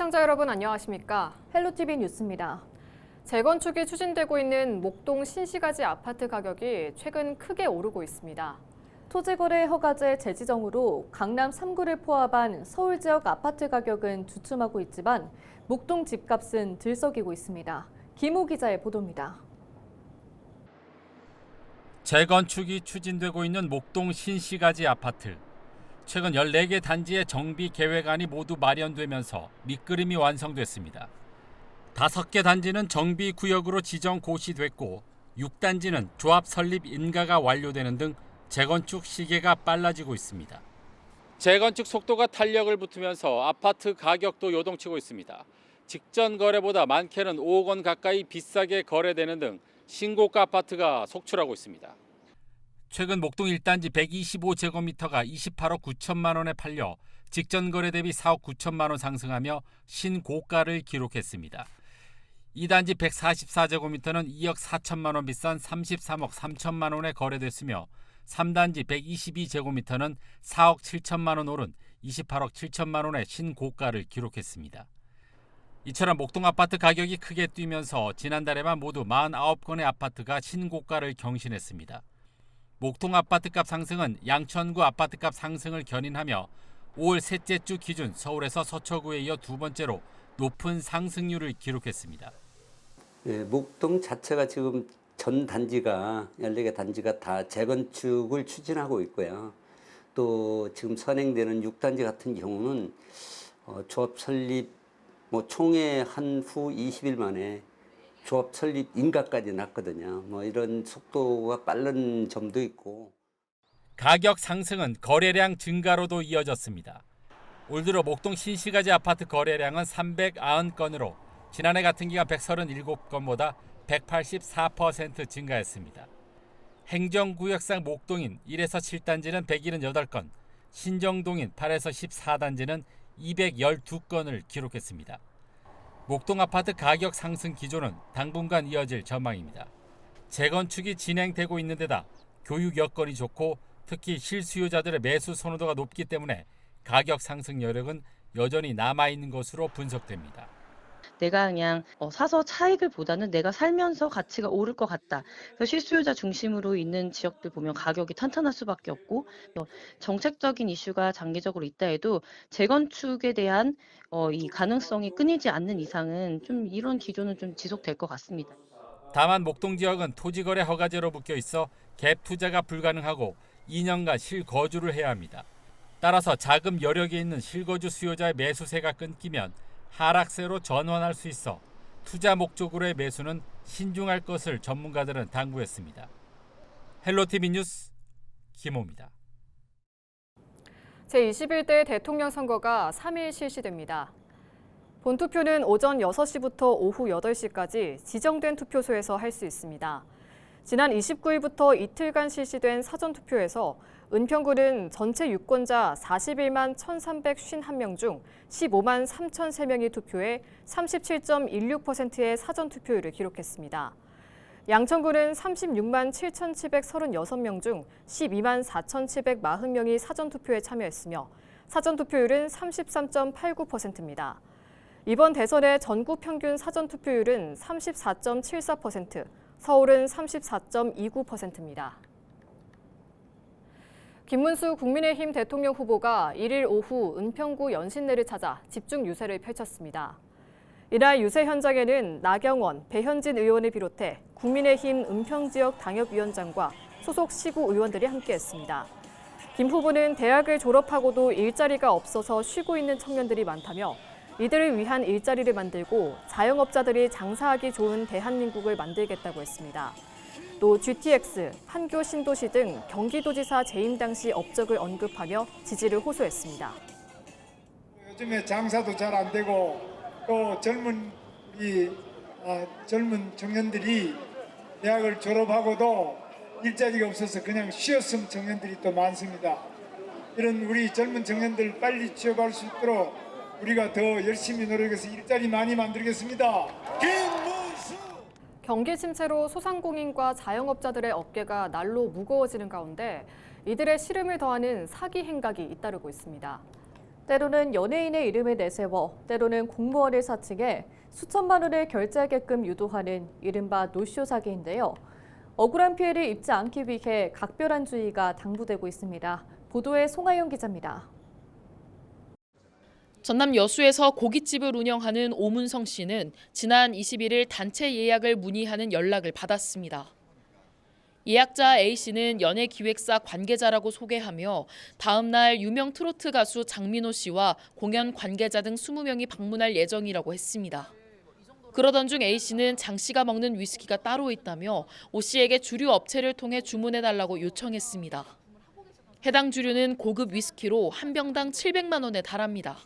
시청자 여러분 안녕하십니까? 헬로티비 뉴스입니다. 재건축이 추진되고 있는 목동 신시가지 아파트 가격이 최근 크게 오르고 있습니다. 토지거래 허가제 재지정으로 강남 3구를 포함한 서울 지역 아파트 가격은 주춤하고 있지만 목동 집값은 들썩이고 있습니다. 김호 기자의 보도입니다. 재건축이 추진되고 있는 목동 신시가지 아파트. 최근 14개 단지의 정비 계획안이 모두 마련되면서 밑그림이 완성됐습니다. 5개 단지는 정비 구역으로 지정 고시됐고 6단지는 조합 설립 인가가 완료되는 등 재건축 시기가 빨라지고 있습니다. 재건축 속도가 탄력을 붙으면서 아파트 가격도 요동치고 있습니다. 직전 거래보다 많게는 5억 원 가까이 비싸게 거래되는 등 신고가 아파트가 속출하고 있습니다. 최근 목동 1단지 125제곱미터가 28억 9천만 원에 팔려 직전 거래 대비 4억 9천만 원 상승하며 신고가를 기록했습니다. 2단지 144제곱미터는 2억 4천만 원 비싼 33억 3천만 원에 거래됐으며 3단지 122제곱미터는 4억 7천만 원 오른 28억 7천만 원의 신고가를 기록했습니다. 이처럼 목동 아파트 가격이 크게 뛰면서 지난달에만 모두 49건의 아파트가 신고가를 경신했습니다. 목동 아파트값 상승은 양천구 아파트값 상승을 견인하며 5월 셋째 주 기준 서울에서 서초구에 이어 두 번째로 높은 상승률을 기록했습니다. 네, 목동 자체가 지금 전 단지가 14개 단지가 다 재건축을 추진하고 있고요. 또 지금 선행되는 6단지 같은 경우는 조합 설립 총회한 후 20일 만에 조합 설립 인가까지 났거든요. 이런 속도가 빠른 점도 있고. 가격 상승은 거래량 증가로도 이어졌습니다. 올 들어 목동 신시가지 아파트 거래량은 390건으로 지난해 같은 기간 137건보다 184% 증가했습니다. 행정구역상 목동인 1에서 7단지는 178건, 신정동인 8에서 14단지는 212건을 기록했습니다. 목동 아파트 가격 상승 기조는 당분간 이어질 전망입니다. 재건축이 진행되고 있는 데다 교육 여건이 좋고 특히 실수요자들의 매수 선호도가 높기 때문에 가격 상승 여력은 여전히 남아있는 것으로 분석됩니다. 내가 그냥 사서 차익을 보다는 내가 살면서 가치가 오를 것 같다. 그래서 실수요자 중심으로 있는 지역들 보면 가격이 탄탄할 수밖에 없고 정책적인 이슈가 장기적으로 있다 해도 재건축에 대한 이 가능성이 끊이지 않는 이상은 좀 이런 기조는 좀 지속될 것 같습니다. 다만 목동 지역은 토지거래 허가제로 묶여 있어 갭 투자가 불가능하고 2년간 실거주를 해야 합니다. 따라서 자금 여력이 있는 실거주 수요자의 매수세가 끊기면 하락세로 전환할 수 있어 투자 목적으로의 매수는 신중할 것을 전문가들은 당부했습니다. 헬로티비 뉴스 김호입니다. 제21대 대통령 선거가 3일 실시됩니다. 본투표는 오전 6시부터 오후 8시까지 지정된 투표소에서 할 수 있습니다. 지난 29일부터 이틀간 실시된 사전투표에서 은평구는 전체 유권자 41만 1,351명 중 15만 3,003명이 투표해 37.16%의 사전투표율을 기록했습니다. 양천구는 36만 7,736명 중 12만 4,740명이 사전투표에 참여했으며 사전투표율은 33.89%입니다. 이번 대선의 전국 평균 사전투표율은 34.74%, 서울은 34.29%입니다. 김문수 국민의힘 대통령 후보가 1일 오후 은평구 연신내를 찾아 집중 유세를 펼쳤습니다. 이날 유세 현장에는 나경원, 배현진 의원을 비롯해 국민의힘 은평지역 당협위원장과 소속 시구 의원들이 함께했습니다. 김 후보는 대학을 졸업하고도 일자리가 없어서 쉬고 있는 청년들이 많다며 이들을 위한 일자리를 만들고 자영업자들이 장사하기 좋은 대한민국을 만들겠다고 했습니다. 또 GTX, 판교 신도시 등 경기도지사 재임 당시 업적을 언급하며 지지를 호소했습니다. 요즘에 장사도 잘 안 되고 또 젊은 청년들이 대학을 졸업하고도 일자리가 없어서 그냥 쉬었음 청년들이 또 많습니다. 이런 우리 젊은 청년들 빨리 취업할 수 있도록 우리가 더 열심히 노력해서 일자리 많이 만들겠습니다. 김문수! 경기 침체로 소상공인과 자영업자들의 어깨가 날로 무거워지는 가운데 이들의 시름을 더하는 사기 행각이 잇따르고 있습니다. 때로는 연예인의 이름을 내세워, 때로는 공무원을 사칭해 수천만 원을 결제하게끔 유도하는 이른바 노쇼 사기인데요. 억울한 피해를 입지 않기 위해 각별한 주의가 당부되고 있습니다. 보도에 송하영 기자입니다. 전남 여수에서 고깃집을 운영하는 오문성 씨는 지난 21일 단체 예약을 문의하는 연락을 받았습니다. 예약자 A씨는 연예기획사 관계자라고 소개하며 다음 날 유명 트로트 가수 장민호 씨와 공연 관계자 등 20명이 방문할 예정이라고 했습니다. 그러던 중 A씨는 장 씨가 먹는 위스키가 따로 있다며 오 씨에게 주류 업체를 통해 주문해달라고 요청했습니다. 해당 주류는 고급 위스키로 한 병당 700만 원에 달합니다.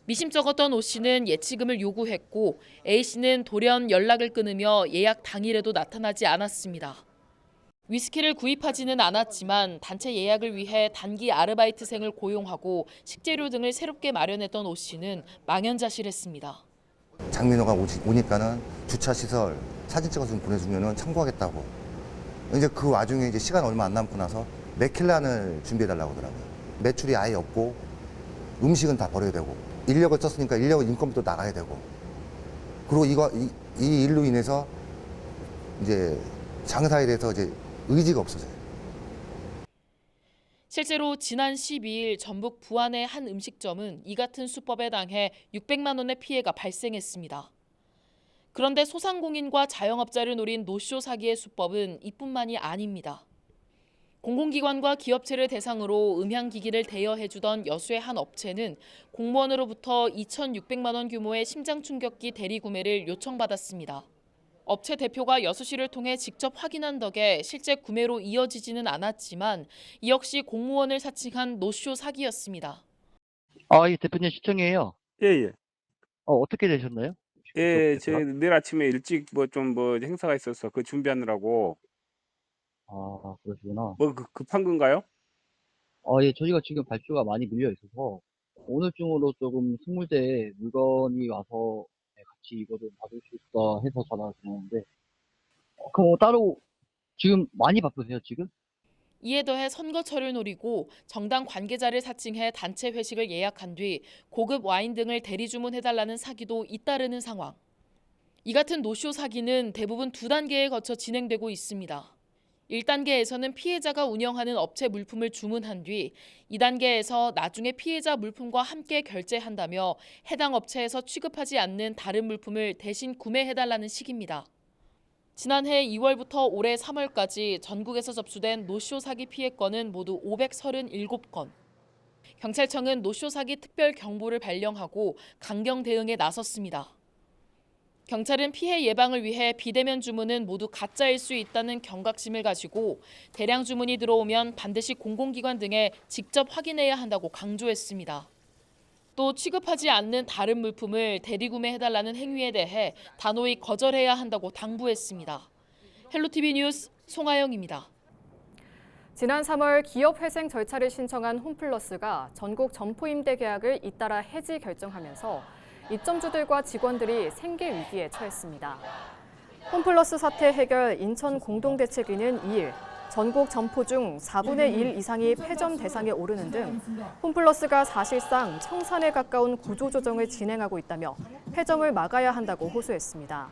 미심쩍었던 오 씨는 예치금을 요구했고 A씨는 돌연 연락을 끊으며 예약 당일에도 나타나지 않았습니다. 위스키를 구입하지는 않았지만 단체 예약을 위해 단기 아르바이트생을 고용하고 식재료 등을 새롭게 마련했던 오 씨는 망연자실했습니다. 장민호가 오니까는 주차 시설 사진 찍어서 좀 보내주면은 참고하겠다고. 이제 그 와중에 이제 시간 얼마 안 남고 나서 맥킬란을 준비해달라고 하더라고요. 매출이 아예 없고 음식은 다 버려야 되고 인력을 썼으니까 인력은 인건비도 나가야 되고. 그리고 이 일로 인해서 이제 장사에 대해서 이제 의지가 없어져요. 실제로 지난 12일 전북 부안의 한 음식점은 이 같은 수법에 당해 600만 원의 피해가 발생했습니다. 그런데 소상공인과 자영업자를 노린 노쇼 사기의 수법은 이뿐만이 아닙니다. 공공기관과 기업체를 대상으로 음향기기를 대여해주던 여수의 한 업체는 공무원으로부터 2,600만 원 규모의 심장충격기 대리구매를 요청받았습니다. 업체 대표가 여수시를 통해 직접 확인한 덕에 실제 구매로 이어지지는 않았지만 이 역시 공무원을 사칭한 노쇼 사기였습니다. 예, 대표님 시청이에요. 예. 어떻게 되셨나요? 예, 저희 내일 아침에 일찍 뭐 행사가 있어서 그 준비하느라고. 그러시구나. 급한 건가요? 예, 저희가 지금 발주가 많이 밀려 있어서 오늘 중으로 조금 스물대 물건이 와서 같이 이거를 받을 수 있다 해서 전화를 드렸는데, 그럼 따로 지금 많이 바쁘세요, 지금? 이에 더해 선거철을 노리고 정당 관계자를 사칭해 단체 회식을 예약한 뒤 고급 와인 등을 대리 주문해달라는 사기도 잇따르는 상황. 이 같은 노쇼 사기는 대부분 2단계에 거쳐 진행되고 있습니다. 1단계에서는 피해자가 운영하는 업체 물품을 주문한 뒤 2단계에서 나중에 피해자 물품과 함께 결제한다며 해당 업체에서 취급하지 않는 다른 물품을 대신 구매해달라는 식입니다. 지난해 2월부터 올해 3월까지 전국에서 접수된 노쇼 사기 피해 건은 모두 537건. 경찰청은 노쇼 사기 특별 경보를 발령하고 강경 대응에 나섰습니다. 경찰은 피해 예방을 위해 비대면 주문은 모두 가짜일 수 있다는 경각심을 가지고 대량 주문이 들어오면 반드시 공공기관 등에 직접 확인해야 한다고 강조했습니다. 또 취급하지 않는 다른 물품을 대리구매해달라는 행위에 대해 단호히 거절해야 한다고 당부했습니다. 헬로티비 뉴스 송하영입니다. 지난 3월 기업 회생 절차를 신청한 홈플러스가 전국 점포 임대 계약을 잇따라 해지 결정하면서 입점주들과 직원들이 생계 위기에 처했습니다. 홈플러스 사태 해결 인천 공동대책위는 2일 전국 점포 중 4분의 1 이상이 폐점 대상에 오르는 등 홈플러스가 사실상 청산에 가까운 구조조정을 진행하고 있다며 폐점을 막아야 한다고 호소했습니다.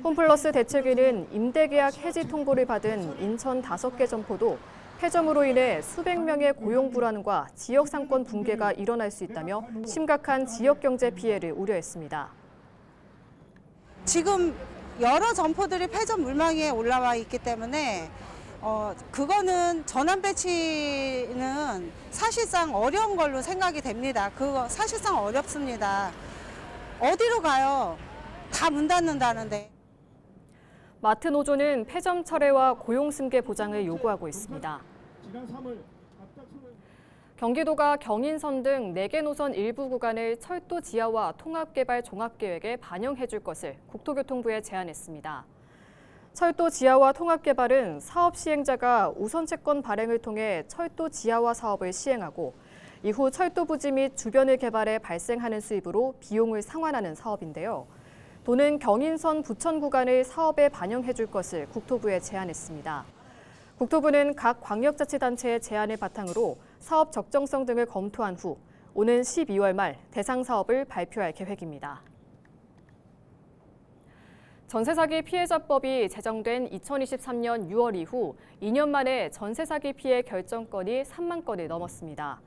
홈플러스 대책위는 임대계약 해지 통보를 받은 인천 5개 점포도 폐점으로 인해 수백 명의 고용 불안과 지역 상권 붕괴가 일어날 수 있다며 심각한 지역 경제 피해를 우려했습니다. 지금 여러 점포들이 폐점 물망에 올라와 있기 때문에 그거는 전환 배치는 사실상 어려운 걸로 생각이 됩니다. 그거 사실상 어렵습니다. 어디로 가요? 다 문 닫는다는데. 마트 노조는 폐점 철회와 고용 승계 보장을 요구하고 있습니다. 경기도가 경인선 등 4개 노선 일부 구간을 철도 지하화 통합개발 종합계획에 반영해 줄 것을 국토교통부에 제안했습니다. 철도 지하화 통합개발은 사업 시행자가 우선 채권 발행을 통해 철도 지하화 사업을 시행하고 이후 철도 부지 및 주변을 개발해 발생하는 수입으로 비용을 상환하는 사업인데요. 도는 경인선 부천 구간을 사업에 반영해 줄 것을 국토부에 제안했습니다. 국토부는 각 광역자치단체의 제안을 바탕으로 사업 적정성 등을 검토한 후 오는 12월 말 대상 사업을 발표할 계획입니다. 전세 사기 피해자법이 제정된 2023년 6월 이후 2년 만에 전세 사기 피해 결정건이 3만 건을 넘었습니다.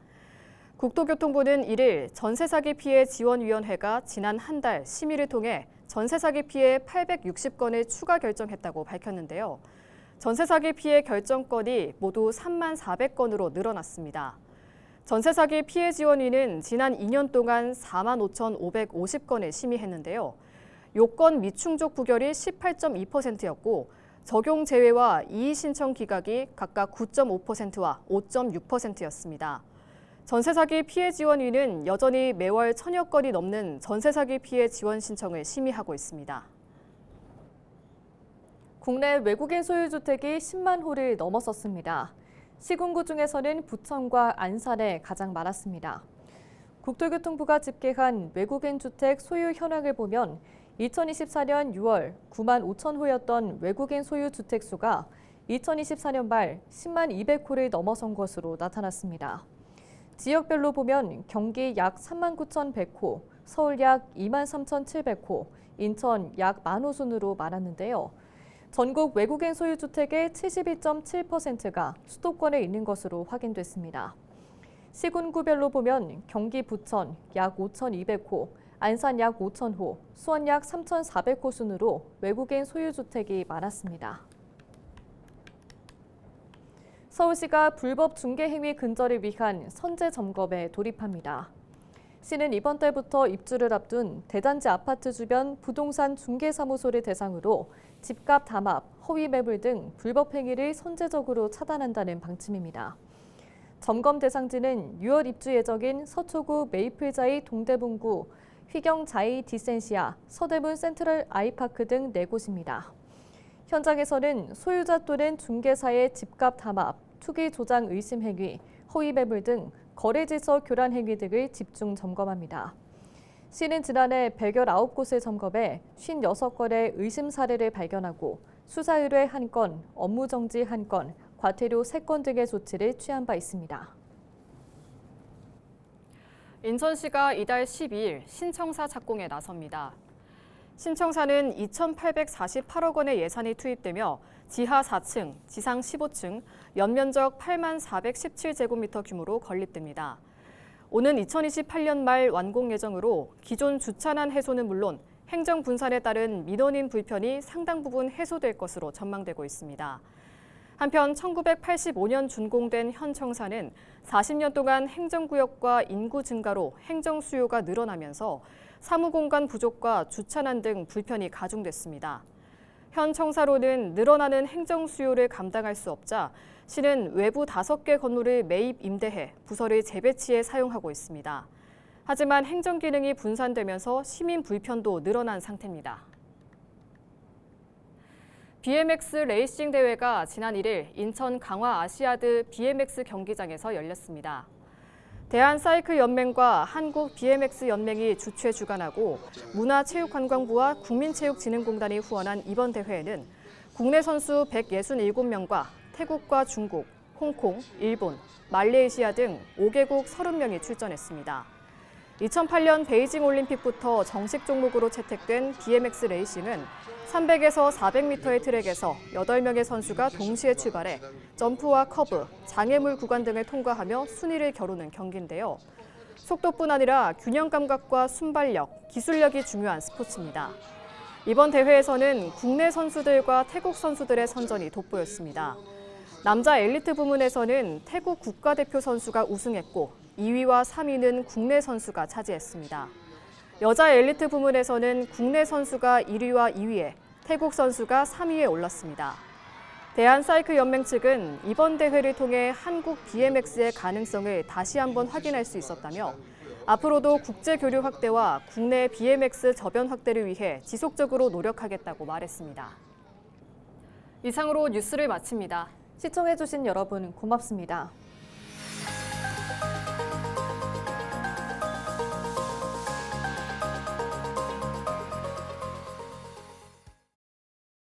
국토교통부는 1일 전세 사기 피해 지원위원회가 지난 한 달 심의를 통해 전세 사기 피해 860건을 추가 결정했다고 밝혔는데요. 전세 사기 피해 결정건이 모두 3만 400건으로 늘어났습니다. 전세 사기 피해 지원위는 지난 2년 동안 4만 5,550건을 심의했는데요. 요건 미충족 부결이 18.2%였고 적용 제외와 이의 신청 기각이 각각 9.5%와 5.6%였습니다. 전세 사기 피해 지원위는 여전히 매월 1,000여 건이 넘는 전세 사기 피해 지원 신청을 심의하고 있습니다. 국내 외국인 소유 주택이 10만 호를 넘어섰습니다. 시군구 중에서는 부천과 안산에 가장 많았습니다. 국토교통부가 집계한 외국인 주택 소유 현황을 보면 2024년 6월 9만 5천 호였던 외국인 소유 주택 수가 2024년 말 10만 200호를 넘어선 것으로 나타났습니다. 지역별로 보면 경기 약 3만 9,100호, 서울 약 2만 3,700호, 인천 약 10,000호 순으로 많았는데요. 전국 외국인 소유 주택의 72.7%가 수도권에 있는 것으로 확인됐습니다. 시군구별로 보면 경기 부천 약 5,200호, 안산 약 5,000호, 수원 약 3,400호 순으로 외국인 소유 주택이 많았습니다. 서울시가 불법 중개 행위 근절을 위한 선제 점검에 돌입합니다. 시는 이번 달부터 입주를 앞둔 대단지 아파트 주변 부동산 중개사무소를 대상으로 집값 담합, 허위 매물 등 불법 행위를 선제적으로 차단한다는 방침입니다. 점검 대상지는 6월 입주 예정인 서초구 메이플자이 동대문구, 휘경자이 디센시아, 서대문 센트럴 아이파크 등 4곳입니다. 현장에서는 소유자 또는 중개사의 집값 담합, 투기 조장 의심 행위, 허위 매물 등 거래질서 교란 행위 등을 집중 점검합니다. 시는 지난해 119곳을 점검해 56건의 의심 사례를 발견하고 수사 의뢰 1건, 업무 정지 1건, 과태료 3건 등의 조치를 취한 바 있습니다. 인천시가 이달 12일 신청사 착공에 나섭니다. 신청사는 2,848억 원의 예산이 투입되며 지하 4층, 지상 15층, 연면적 8만 417제곱미터 규모로 건립됩니다. 오는 2028년 말 완공 예정으로 기존 주차난 해소는 물론 행정 분산에 따른 민원인 불편이 상당 부분 해소될 것으로 전망되고 있습니다. 한편 1985년 준공된 현 청사는 40년 동안 행정구역과 인구 증가로 행정 수요가 늘어나면서 사무공간 부족과 주차난 등 불편이 가중됐습니다. 현 청사로는 늘어나는 행정 수요를 감당할 수 없자 시는 외부 5개 건물을 매입 임대해 부서를 재배치해 사용하고 있습니다. 하지만 행정 기능이 분산되면서 시민 불편도 늘어난 상태입니다. BMX 레이싱 대회가 지난 1일 인천 강화 아시아드 BMX 경기장에서 열렸습니다. 대한사이클연맹과 한국 BMX 연맹이 주최 주관하고 문화체육관광부와 국민체육진흥공단이 후원한 이번 대회에는 국내 선수 167명과 태국과 중국, 홍콩, 일본, 말레이시아 등 5개국 30명이 출전했습니다. 2008년 베이징 올림픽부터 정식 종목으로 채택된 BMX 레이싱은 300에서 400m의 트랙에서 8명의 선수가 동시에 출발해 점프와 커브, 장애물 구간 등을 통과하며 순위를 겨루는 경기인데요. 속도뿐 아니라 균형 감각과 순발력, 기술력이 중요한 스포츠입니다. 이번 대회에서는 국내 선수들과 태국 선수들의 선전이 돋보였습니다. 남자 엘리트 부문에서는 태국 국가대표 선수가 우승했고 2위와 3위는 국내 선수가 차지했습니다. 여자 엘리트 부문에서는 국내 선수가 1위와 2위에 태국 선수가 3위에 올랐습니다. 대한사이클연맹 측은 이번 대회를 통해 한국 BMX의 가능성을 다시 한번 확인할 수 있었다며 앞으로도 국제 교류 확대와 국내 BMX 저변 확대를 위해 지속적으로 노력하겠다고 말했습니다. 이상으로 뉴스를 마칩니다. 시청해주신 여러분 고맙습니다.